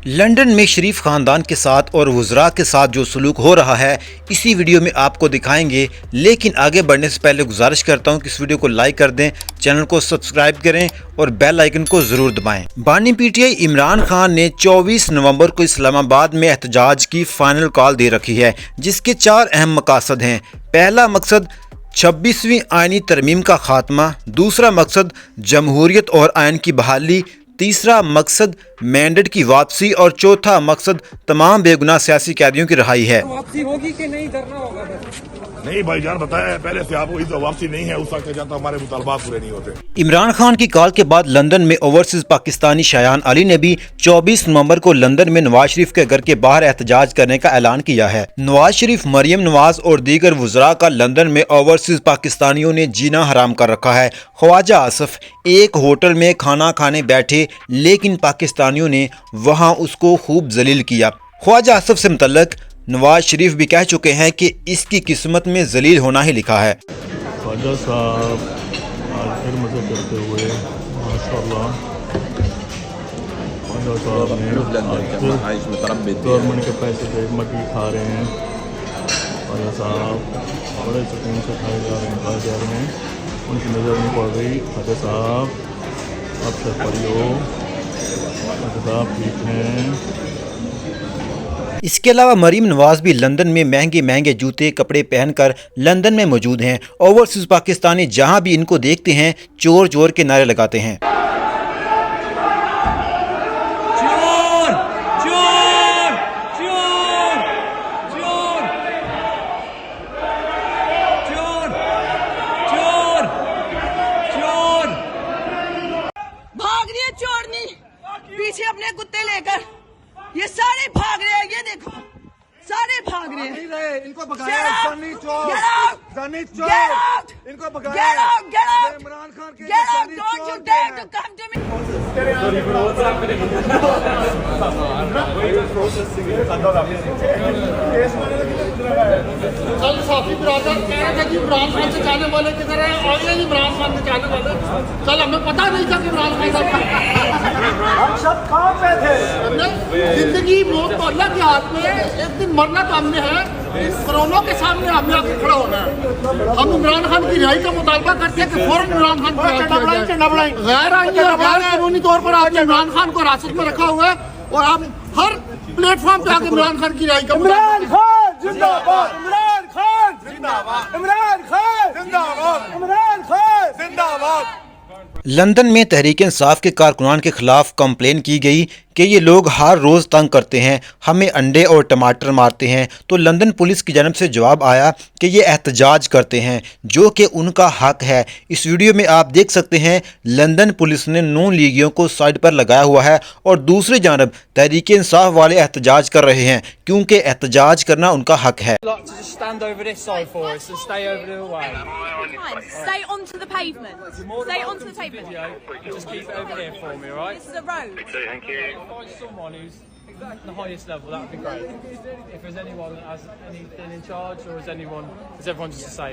London में शरीफ खानदान के साथ और वज़रा के साथ जो सलूक हो रहा है इसी वीडियो में आपको दिखाएंगे। लेकिन आगे बढ़ने से पहले गुजारिश करता हूं कि इस वीडियो को लाइक कर दें, चैनल को सब्सक्राइब करें और बेल आइकन को ज़रूर दबाएं। बानी पीटीआई इमरान खान ने 24 नवंबर को इस्लामाबाद में एहतजाज की फाइनल कॉल दे रखी है, जिसके 4 अहम मकासद हैं। पहला मकसद 26वीं आईनी तरमीम का खात्मा, दूसरा मकसद जमहूरियत और आयन की बहाली, तीसरा मकसद मैंडेट की वापसी और चौथा मकसद तमाम बेगुनाह सियासी कैदियों की रिहाई है। वापसी होगी कि नहीं, करना होगा? नहीं भाईजान, बताया पहले से आपको, इस वापसी नहीं है, उस वक्त जाता हमारे मुतालबात पूरे नहीं होते। इमरान खान की कॉल के बाद लंदन में ओवरसीज पाकिस्तानी शायान अली ने भी 24 नवंबर को लंदन में नवाज शरीफ के घर के बाहर एहतजाज करने का ऐलान किया है। नवाज शरीफ, मरियम नवाज और दीगर वुज़रा का लंदन में ओवरसीज पाकिस्तानियों ने जीना हराम कर रखा है। ख्वाजा आसिफ एक होटल में खाना खाने बैठे, लेकिन पाकिस्तानियों ने वहां उसको खूब जलील किया। ख्वाजा आसिफ से मुतल्लिक नवाज शरीफ भी कह चुके हैं कि इसकी किस्मत में जलील होना ही लिखा है। ख्वाजा साहब आज फिर मज़े करते हुए माशाअल्लाह, ख्वाजा साहब ने गवर्नमेंट के पैसे पे मक्की खा रहे हैं। ख्वाजा साहब बड़े सुकून से खाए जा रहे हैं, उनकी नज़र नहीं पड़ रही। ख्वाजा साहब आप सब पढ़ियो, ख्वाजा साहब ठीक हैं। इसके अलावा मरीम नवाज भी लंदन में महंगे महंगे जूते कपड़े पहनकर लंदन में मौजूद हैं। ओवरसीज पाकिस्तानी जहां भी इनको देखते हैं चोर चोर के नारे लगाते हैं। चोर चोर चोर चोर चोर चोर चोर। भाग रही है चोरनी पीछे अपने कुत्ते लेकर, ये सारे भाग रहे हैं, ये देखो सारे भाग रहे हैं। इनको भगाया, जानी चोर, जानी चोर, इनको भगाया। इमरान खान के जानी चोर कल साफी ब्रादर कह रहे थे कि इमरान खान से जाने वाले किधर है, और ये इमरान खान से जाने वाले। कल हमें पता नहीं था कि इमरान खान साहब, हम सब कहाँ पे थे? जिंदगी मौत तो अल्लाह के हाथ में, एक दिन मरना तो हमने है। कोरोना के सामने हमें आके खड़ा होना है। हम इमरान खान की रिहाई का मुतालबा करते हैं कि फौरन इमरान खान को गैर आईनी और गैर कानूनी तौर पर आज इमरान खान को हिरासत में रखा हुआ है, और हम हर प्लेटफॉर्म पे आके इमरान खान की रिहाई का इमरान खान जिंदाबाद, इमरान खान जिंदाबाद, इमरान खान जिंदाबाद, इमरान खान जिंदाबाद। लंदन में तहरीक इंसाफ के कारकुनान के खिलाफ कंप्लेन की गई कि ये लोग हर रोज़ तंग करते हैं, हमें अंडे और टमाटर मारते हैं। तो लंदन पुलिस की जानब से जवाब आया कि ये एहतजाज करते हैं, जो कि उनका हक है। इस वीडियो में आप देख सकते हैं लंदन पुलिस ने नून लीगियों को साइड पर लगाया हुआ है और दूसरी जानब तहरीक इंसाफ वाले एहतजाज कर रहे हैं, क्योंकि एहतजाज करना उनका हक है। Stand over this side for us and stay over the way. Fine. Stay onto the pavement. Stay onto the pavement. Video, just keep it over here for me, alright? This is a road. Find someone who's at the highest level, that would be great. If there's anyone that has anything in charge, or is everyone just the same?